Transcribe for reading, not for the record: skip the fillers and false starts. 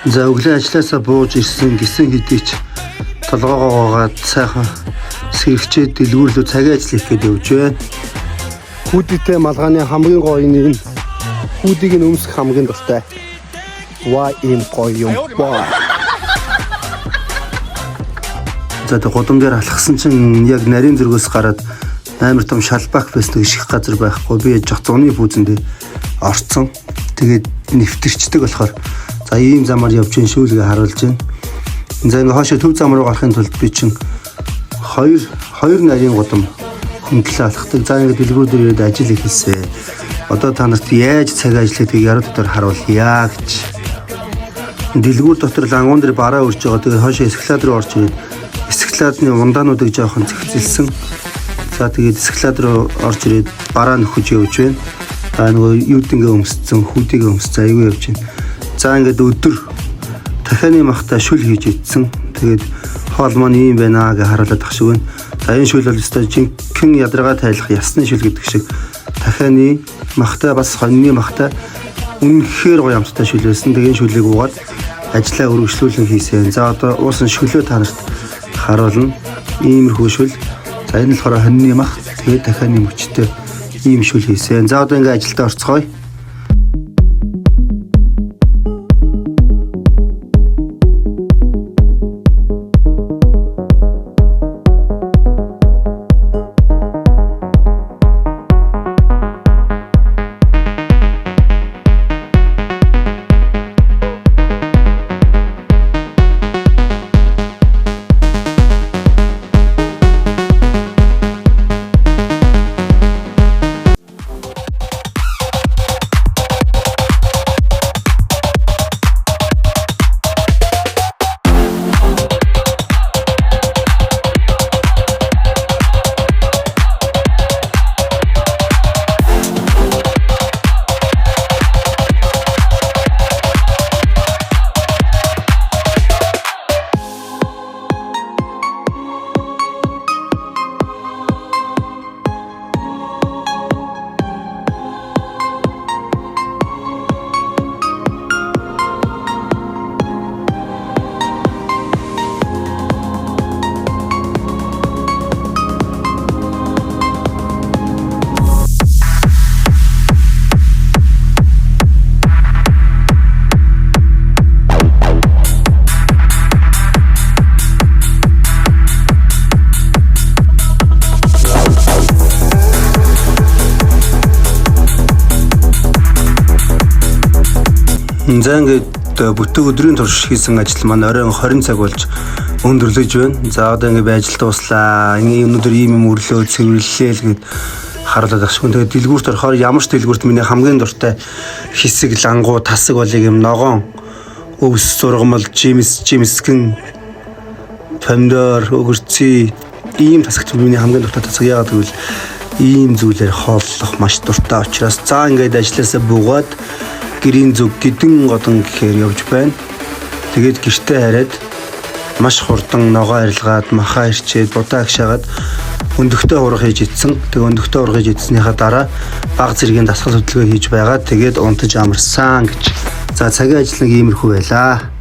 За өглөө ажилласаа бууж ирсэн гисэн хэдий ч толгоогоогаад сайхан сэрэгчээд дэлгүүрлөө цагийн ажил хийх гээд явж байна. Хүүдийтэй малгайны хамгийн гоё нь хүүдийг нь өмсөх хамгийн дуртай. Ваа ийм гоё юм баа. За тэг годом дээр алхсан чинь яг нарийн зөргөөс гараад амар том шалбак байсан гişх газар байхгүй. Би яж зуны пүүзэндээ орцсон. Тэгээд нэвтэрчдэг болохоор за ийм замаар явж гин шүүлгээ харуулж байна. За ингээ хоошо төв зам руу гарахын тулд би чинь хоёр нарийн годом хөндлөө алхдаг. За ингээ дэлгүүр дээр ирээд ажил эхэлсэн. Одоо та нарт яаж цаг ажилладаг яруу дотор харуулъя гэж. Дэлгүүр дотор лангуун дээр бараа өрж байгаа. Тэгээд хоошо эсклад руу орж ирээд эскладны ундаануудыг жоохон цэгцэлсэн. За тэгээд эсклад руу орж ирээд бараа нөхөж явж байна. За нөгөө юудингээ өмсцэн, хүүдийг өмсцэн аягүй явж байна. За ингээд өдөр дахианы махта шүл хийж идсэн. Тэгээд хоол маань ийм байна гэж харуулад ах шиг байна. За энэ шүл бол өстой жинхэнэ ядаргаа тайлах ясны шүл гэдэг шиг дахианы махта бас хоньны махта үнэхээр гоё амттай шүл байсан. Тэгээд шүлийг уугаад ажлаа өргөжлүүлэн хийсэн. За одоо уусан шүлөө та нарт харуулна. Иймэрхүү шүл. За энэ болохоор хоньны мах тэгээд дахианы мөчтэй ийм шүл хийсэн. За одоо ингээд ажилдаа орцгоё. За ингээд бүтэн өдрийн турш хийсэн ажил маань оройн 20 цаг болж өндөрлөж байна. За одоо ингээд ажилд дуслаа. Ингээ өнөөдөр ийм юм өрлөө цэвэрлэлээ л гэд харуулдаг шиг. Тэгээд дэлгүүрт орохоор ямар ч дэлгүүрт миний хамгийн дуртай хэсэг лангуу тасаг болыг юм ногоон өвс зургамал жимсгэн помидор өгөрций ийм тасагт миний хамгийн дуртай тасаг яагаад гэвэл ийм зүйлээр хооллох маш дуртай учраас за ингээд ажилласаа буугаад гэрийн зүг гидэн годон гэхээр явж байна. Тэгээд гэртээ хараад маш хурдан ногоо арилгаад махаа ирчээд будаа агшаагаад өндөгтөө урах хийж идсэн. Тэгээд өндөгтөө урах хийж идснийхаа дараа баг зэргийн дасгал хөдөлгөөн хийж байгаа. Тэгээд унтаж амарсан гэж. За цагийн ажил нэг иймэрхүү байлаа.